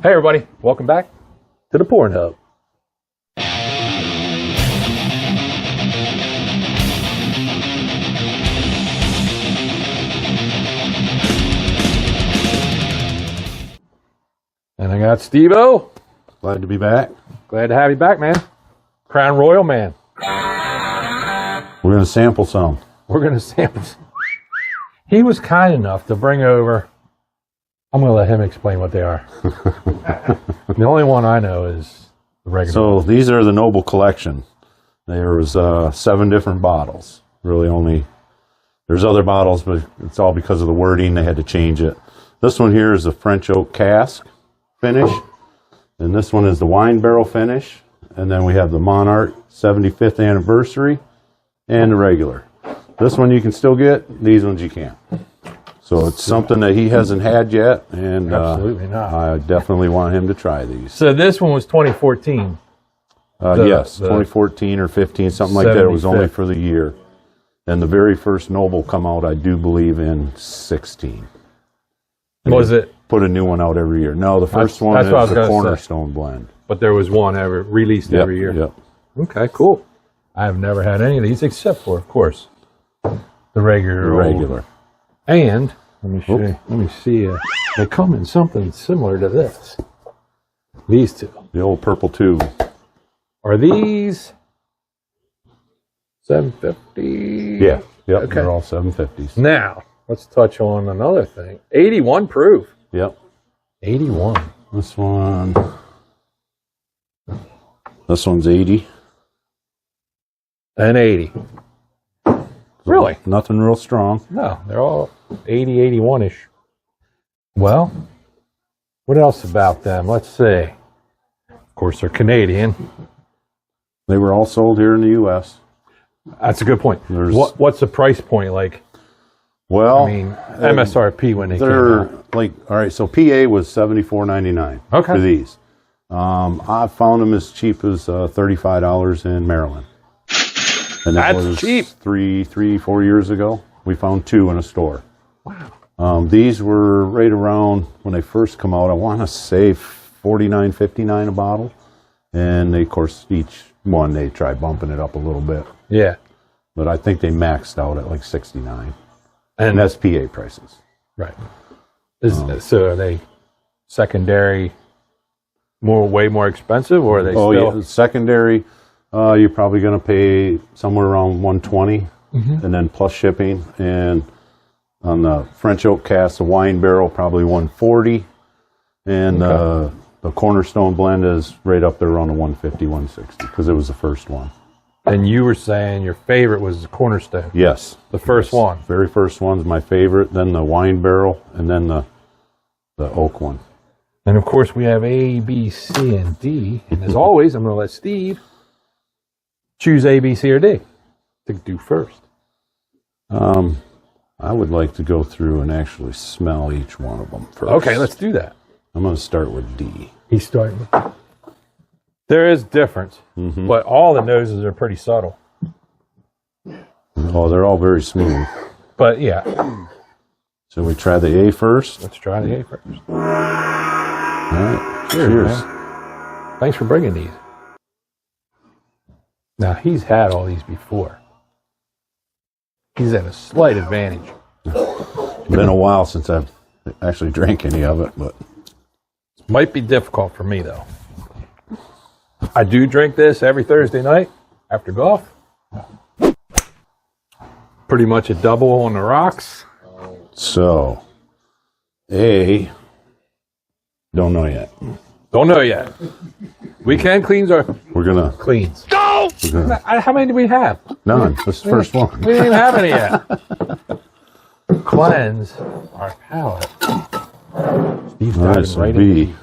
Hey everybody, welcome back to the Pourin Hub. And I got Steve-O. Glad to be back. Glad to have you back, man. Crown Royal, man. We're going to sample some. We're going to sample some. He was kind enough to bring over, I'm going to let him explain what they are. The only one I know is the regular. So these are the Noble Collection. There was 7 different bottles. Really only, there's other bottles, but it's all because of the wording. They had to change it. This one here is the French oak cask finish. And this one is the wine barrel finish. And then we have the Monarch 75th anniversary and the regular. This one you can still get. These ones you can't. So it's something that he hasn't had yet, and absolutely not. I definitely want him to try these. So this one was 2014. Yes, 2014 or 15, something like that. It was only for the year. And the very first Noble come out, I do believe, in 16. Was it? Put a new one out every year. No, the first one is the Cornerstone blend. But there was one released every year. Yep. Okay, cool. I have never had any of these except for, of course, the regular. And let me show you. Let me see. They come in something similar to this. These two. The old purple tube. Are these 750? Yeah. Yep. Okay. They're all 750s. Now let's touch on another thing. 81 proof. Yep. 81. This one. This one's 80. And 80. Really? Nothing real strong. No, they're all 80, 81-ish. Well, what else about them? Let's see. Of course, they're Canadian. They were all sold here in the U.S. That's a good point. What's the price point like? Well, I mean, MSRP when they came out. Like, all right, so PA was $74.99 for these. I found them as cheap as $35 in Maryland. And that was cheap. 4 years ago. We found 2 in a store. Wow. These were right around when they first come out. I want to say $49.59 a bottle. And they, of course, each one they try bumping it up a little bit. Yeah. But I think they maxed out at like $69. And that's PA prices. Right. So are they secondary way more expensive, or are they still? Yeah, secondary. You're probably going to pay somewhere around $120, and then plus shipping. And on the French oak cask, the wine barrel, probably $140, and the Cornerstone blend is right up there around the $150, $160 because it was the first one. And you were saying your favorite was the Cornerstone. Yes, the first one. Very first one's my favorite. Then the wine barrel, and then the oak one. And of course, we have A, B, C, and D. And as always, I'm going to let Steve choose A, B, C, or D to do first. I would like to go through and actually smell each one of them first. Okay, let's do that. I'm going to start with D. He's starting with. There is difference, but all the noses are pretty subtle. Oh, they're all very smooth. But yeah. So we try the A first. Let's try the A first. All right. Cheers. Thanks for bringing these. Now, he's had all these before. He's at a slight advantage. It's been a while since I've actually drank any of it, but might be difficult for me, though. I do drink this every Thursday night after golf. Pretty much a double on the rocks. So, A, don't know yet. Don't know yet. Weekend cleans are. We're gonna cleans. No. How many do we have? None. This is the first one. We didn't even have any yet. Cleanse our palate. Steve's got it right B. in.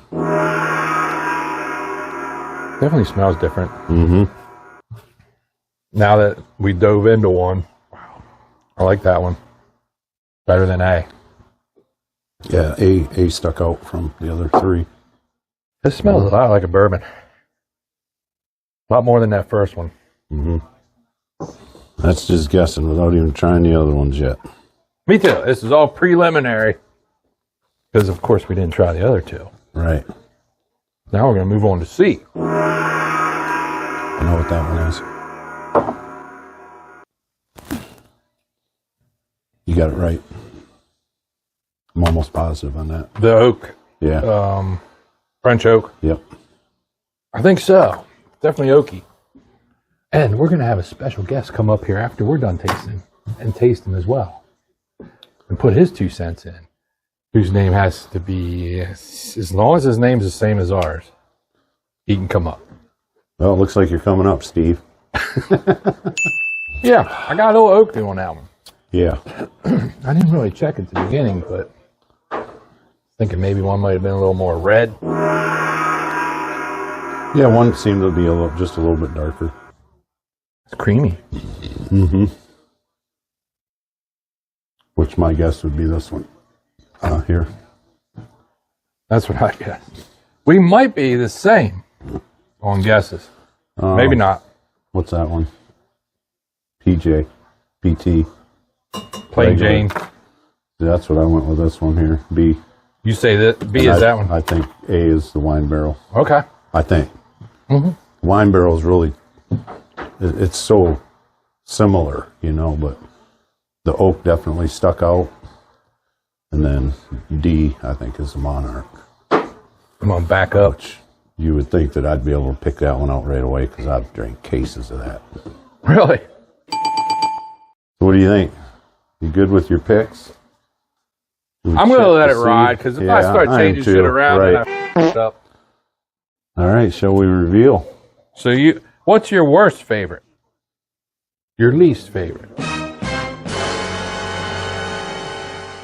Definitely smells different. Now that we dove into one, wow, I like that one better than A. Yeah, A stuck out from the other 3. This smells a lot like a bourbon. A lot more than that first one. That's just guessing without even trying the other ones yet. Me too. This is all preliminary because, of course, we didn't try the other 2. Right. Now we're going to move on to C. I know what that one is. You got it right. I'm almost positive on that. The oak. Yeah. French oak. Yep. I think so. Definitely oaky. And we're going to have a special guest come up here after we're done tasting and taste them as well. And put his 2 cents in. Whose name has to be, as long as his name's the same as ours, he can come up. Well, it looks like you're coming up, Steve. Yeah, I got a little oak on that one. Yeah. I didn't really check at the beginning, but thinking maybe one might have been a little more red. Yeah, one seemed to be just a little bit darker. It's creamy. Mm-hmm. Which my guess would be this one. Here. That's what I guess. We might be the same on guesses. Maybe not. What's that one? PJ. PT. Plain Jane. That's what I went with this one here. B. You say that B is that one? I think A is the wine barrel. Okay. I think. Mm-hmm. Wine barrel is really, it's so similar, but the oak definitely stuck out. And then D, I think, is the Monarch. Come on, back up. Which you would think that I'd be able to pick that one out right away because I've drank cases of that. Really? So what do you think? You good with your picks? I'm going to let it ride because if I start changing shit around, then I f*** it up. All right, shall we reveal? So what's your worst favorite? Your least favorite?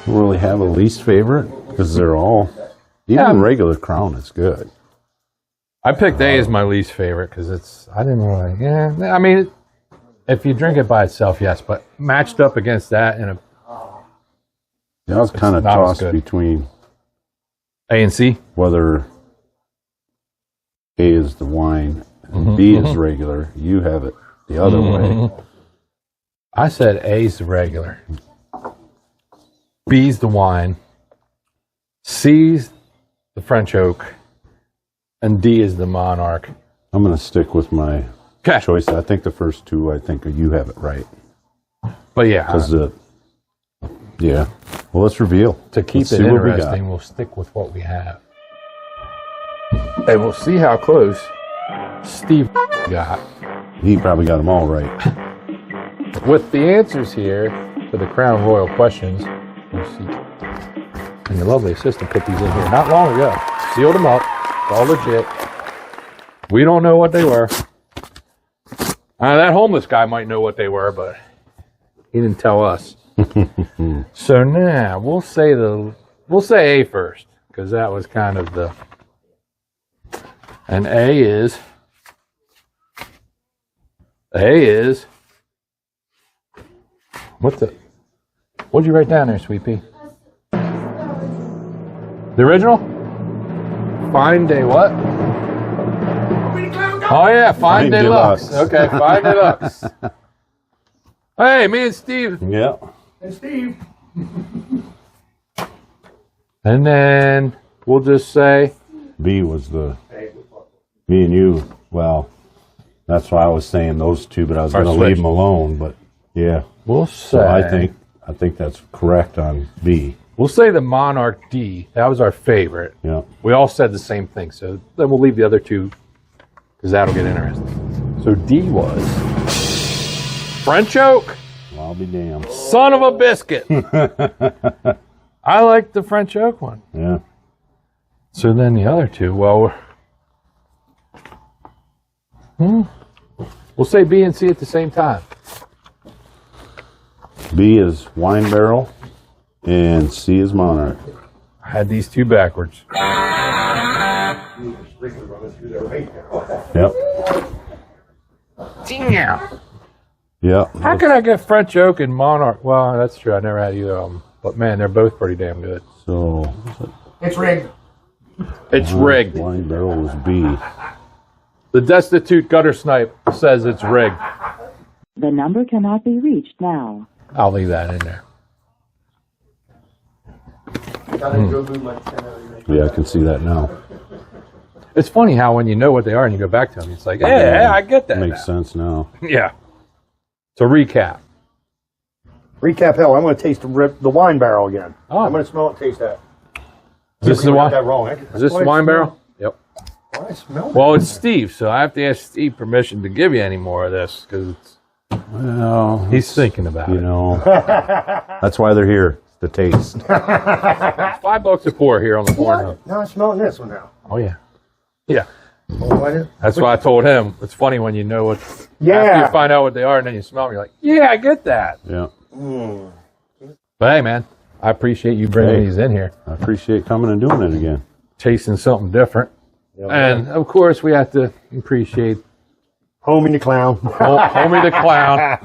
Don't really have a least favorite because they're all, even regular Crown is good. I picked A as my least favorite because I didn't really, I mean, if you drink it by itself, yes, but matched up against that in a... Yeah, I was kind of tossed between A and C. Whether A is the wine and B is regular. You have it the other way. I said A's the regular. B's the wine. C's the French oak. And D is the Monarch. I'm going to stick with my choice. I think the first two, you have it right. But yeah. Yeah. Well, let's reveal. To keep it interesting, we'll stick with what we have. And we'll see how close Steve got. He probably got them all right. With the answers here to the Crown Royal questions, we'll see. And the lovely assistant put these in here not long ago. Sealed them up. All legit. We don't know what they were. That homeless guy might know what they were, but he didn't tell us. So now we'll say A first because that was kind of the. And A is. What'd you write down there, Sweet Pea? The original? Fine-De what? Oh yeah, Fine-De-Luxe. Okay, Fine-De-Luxe. Hey, me and Steve. Yeah. And Steve. And then we'll just say B was me and you. Well, that's why I was saying those two, but I was going to leave them alone. But yeah, we'll say. So I think that's correct on B. We'll say the Monarch D. That was our favorite. Yeah. We all said the same thing, so then we'll leave the other two because that'll get interesting. So D was French oak. Well, I'll be damned. Son of a biscuit. I like the French oak one. Yeah. So then the other two, well, we'll say B and C at the same time. B is wine barrel, and C is Monarch. I had these two backwards. Yep. Damn. Yeah. How can I get French oak and Monarch? Well, that's true. I never had either of them. But man, they're both pretty damn good. So It's rigged. It's rigged. Wine barrel was B. The destitute gutter snipe says it's rigged. The number cannot be reached now. I'll leave that in there. Yeah, I can see that now. It's funny how when you know what they are and you go back to them, it's like, yeah, I get that. Makes sense now. Yeah. So recap. Recap hell, I'm going to taste the wine barrel again. Oh. I'm going to smell it, taste that. Is this the got wine? that wrong. Is this the wine barrel? Yep. I smell it. Well, it's Steve, so I have to ask Steve permission to give you any more of this because Well, he's thinking about you it. know, that's why they're here, the taste. It's $5 a pour here on the Pourin Hub. Now I'm smelling this one now. Oh yeah, yeah. Oh, That's why I told him. It's funny when you know what. After yeah. you find out what they are, and then you smell them, you're like, yeah, I get that. Yeah. But hey, man, I appreciate you bringing Hey. these in here, I appreciate coming and doing it again. tasting something different, and of course we have to appreciate Homie the clown. Homie the Clown.